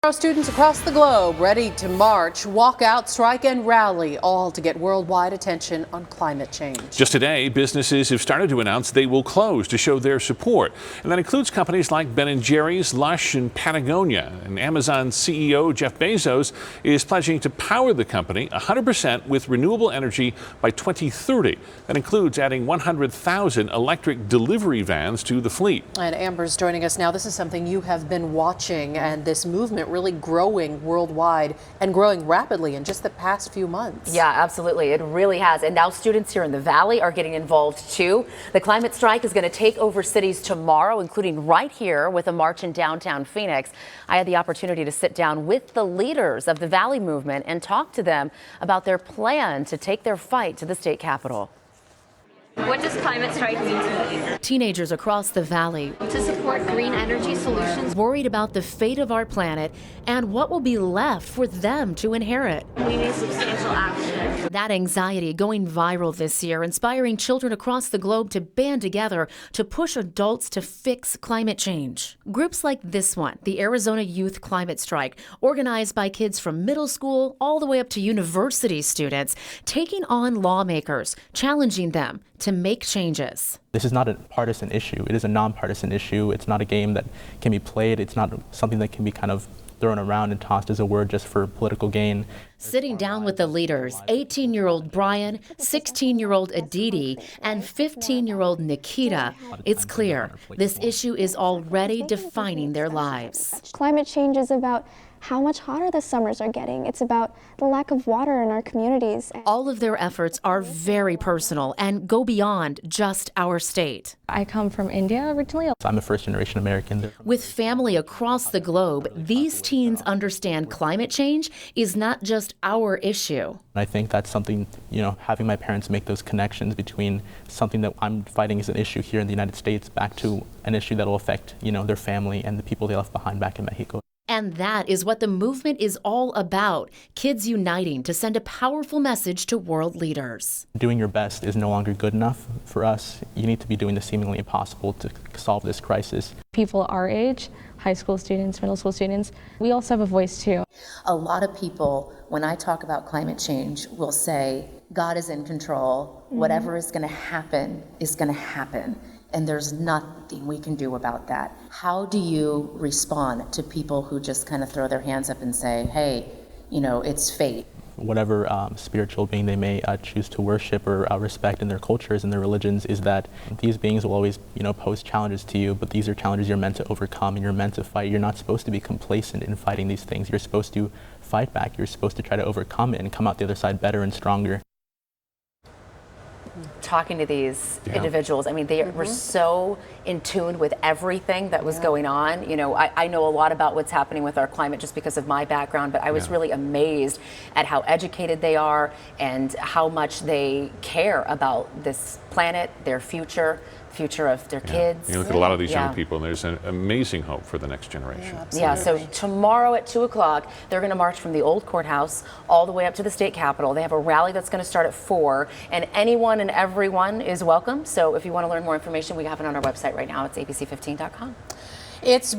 Our students across the globe ready to march, walk out, strike, and rally, all to get worldwide attention on climate change. Just today, businesses have started to announce they will close to show their support. And that includes companies like Ben & Jerry's, Lush, and Patagonia. And Amazon CEO Jeff Bezos is pledging to power the company 100% with renewable energy by 2030. That includes adding 100,000 electric delivery vans to the fleet. And Amber's joining us now. This is something you have been watching, and this movement really growing worldwide and growing rapidly in just the past few months. Yeah, absolutely. It really has. And now students here in the Valley are getting involved too. The climate strike is going to take over cities tomorrow, including right here with a march in downtown Phoenix. I had the opportunity to sit down with the leaders of the Valley movement and talk to them about their plan to take their fight to the state capitol. What does climate strike mean to you? Teenagers across the Valley To support green energy solutions. worried about the fate of our planet and what will be left for them to inherit. We need substantial action. That anxiety going viral this year, inspiring children across the globe to band together to push adults to fix climate change. Groups like this one, the Arizona Youth Climate Strike, organized by kids from middle school all the way up to university students, taking on lawmakers, challenging them to make changes. This is not a partisan issue. It is a nonpartisan issue. It's not a game that can be played. It's not something that can be kind of thrown around and tossed as a word just for political gain. Sitting down with the leaders, 18-year-old Brian, 16-year-old Aditi, and 15-year-old Nikita, it's clear this issue is already defining their lives. Climate change is about how much hotter the summers are getting. It's about the lack of water in our communities. All of their efforts are very personal and go beyond just our state. I come from India originally. So I'm a first-generation American. With family across the globe, these teens understand climate change is not just our issue. I think that's something, having my parents make those connections between something that I'm fighting as an issue here in the United States back to an issue that will affect, their family and the people they left behind back in Mexico. And that is what the movement is all about, kids uniting to send a powerful message to world leaders. Doing your best is no longer good enough for us. You need to be doing the seemingly impossible to solve this crisis. People our age, high school students, middle school students, we also have a voice too. A lot of people, when I talk about climate change, will say, God is in control. Whatever is going to happen is going to happen. And there's nothing we can do about that. How do you respond to people who just kind of throw their hands up and say, hey, it's fate? Whatever spiritual being they may choose to worship or respect in their cultures and their religions, is that these beings will always, pose challenges to you, but these are challenges you're meant to overcome and you're meant to fight. You're not supposed to be complacent in fighting these things. You're supposed to fight back. You're supposed to try to overcome it and come out the other side better and stronger. Talking to these individuals, I mean, they were so in tune with everything that was going on. I know a lot about what's happening with our climate just because of my background, but I was really amazed at how educated they are and how much they care about this planet, their future of their kids. You look at a lot of these young people, and there's an amazing hope for the next generation. So tomorrow at 2 o'clock, they're going to march from the old courthouse all the way up to the state capitol. They have a rally that's going to start at 4, and anyone and everyone is welcome. So if you want to learn more information, we have it on our website right now. It's abc15.com. It's